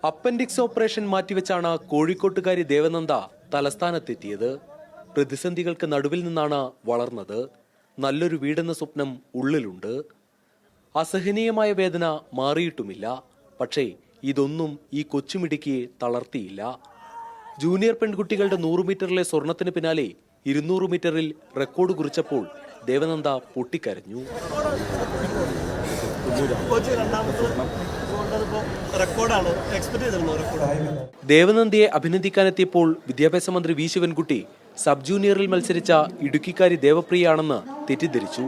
Appendix operation മാറ്റിവെച്ചാണ് കോഴിക്കോട്ടുകാരി ദേവനന്ദ തലസ്ഥാനത്തെത്തിയത്. പ്രതിസന്ധികൾക്ക് നടുവിൽ നിന്നാണ് വളർന്നത്. നല്ലൊരു വീടെന്ന സ്വപ്നം ഉള്ളിലുണ്ട്. അസഹനീയമായ വേദന മാറിയിട്ടുമില്ല. പക്ഷേ ഇതൊന്നും ഈ കൊച്ചുമിടിക്ക് തളർത്തിയില്ല. ജൂനിയർ പെൺകുട്ടികളുടെ 100 മീറ്ററിലെ സ്വർണത്തിന് പിന്നാലെ 200 മീറ്ററിൽ റെക്കോർഡ് കുറിച്ചപ്പോൾ ദേവനന്ദ പൊട്ടിക്കരഞ്ഞു. ദേവനന്ദയെ അഭിനന്ദിക്കാനെത്തിയപ്പോൾ വിദ്യാഭ്യാസ മന്ത്രി വി ശിവൻകുട്ടി സബ് ജൂനിയറിൽ മത്സരിച്ച ഇടുക്കിക്കാരി ദേവപ്രിയയാണെന്ന് തെറ്റിദ്ധരിച്ചു.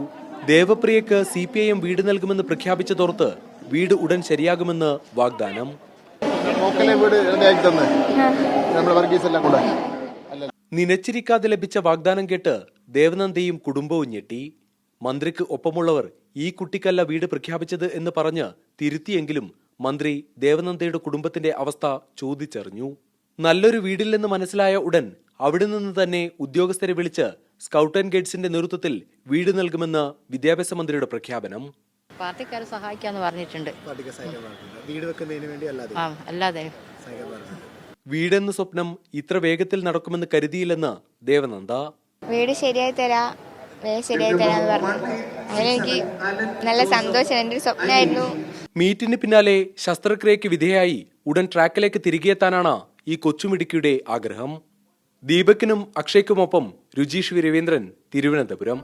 ദേവപ്രിയക്ക് CPIM വീട് നൽകുമെന്ന് പ്രഖ്യാപിച്ചതോർത്ത് വീട് ഉടൻ ശരിയാകുമെന്ന് വാഗ്ദാനം. നിനച്ചിരിക്കാതെ ലഭിച്ച വാഗ്ദാനം കേട്ട് ദേവനന്ദയും കുടുംബവും ഞെട്ടി. മന്ത്രിക്ക് ഒപ്പമുള്ളവർ ഈ കുട്ടിക്കല്ല വീട് പ്രഖ്യാപിച്ചത് എന്ന് പറഞ്ഞ് തിരുത്തിയെങ്കിലും മന്ത്രി ദേവനന്ദയുടെ കുടുംബത്തിന്റെ അവസ്ഥ ചോദിച്ചറിഞ്ഞു. നല്ലൊരു വീടില്ലെന്ന് മനസ്സിലായ ഉടൻ അവിടെ നിന്ന് തന്നെ ഉദ്യോഗസ്ഥരെ വിളിച്ച് സ്കൗട്ട് ആൻഡ് ഗൈഡ്സിന്റെ നേതൃത്വത്തിൽ വീട് നൽകുമെന്ന് വിദ്യാഭ്യാസ മന്ത്രിയുടെ പ്രഖ്യാപനം. പാർട്ടിക്കാരെ സഹായിക്കാന്ന് പറഞ്ഞിട്ടുണ്ട്. വീടെന്ന സ്വപ്നം ഇത്ര വേഗത്തിൽ നടക്കുമെന്ന് കരുതിയില്ലെന്ന് ദേവനന്ദ. വീട് ശരിയായി തരാന്ന് പറഞ്ഞു. അങ്ങനെ എനിക്ക് നല്ല സന്തോഷം. എൻ്റെ ഒരു സ്വപ്നമായിരുന്നു. മീറ്റിന് പിന്നാലെ ശസ്ത്രക്രിയയ്ക്ക് വിധേയായി ഉടൻ ട്രാക്കിലേക്ക് തിരികെയെത്താനാണ് ഈ കൊച്ചുമിടുക്കിയുടെ ആഗ്രഹം. ദീപകിനും അക്ഷയ്ക്കുമൊപ്പം രുചീഷ് രവീന്ദ്രൻ, തിരുവനന്തപുരം.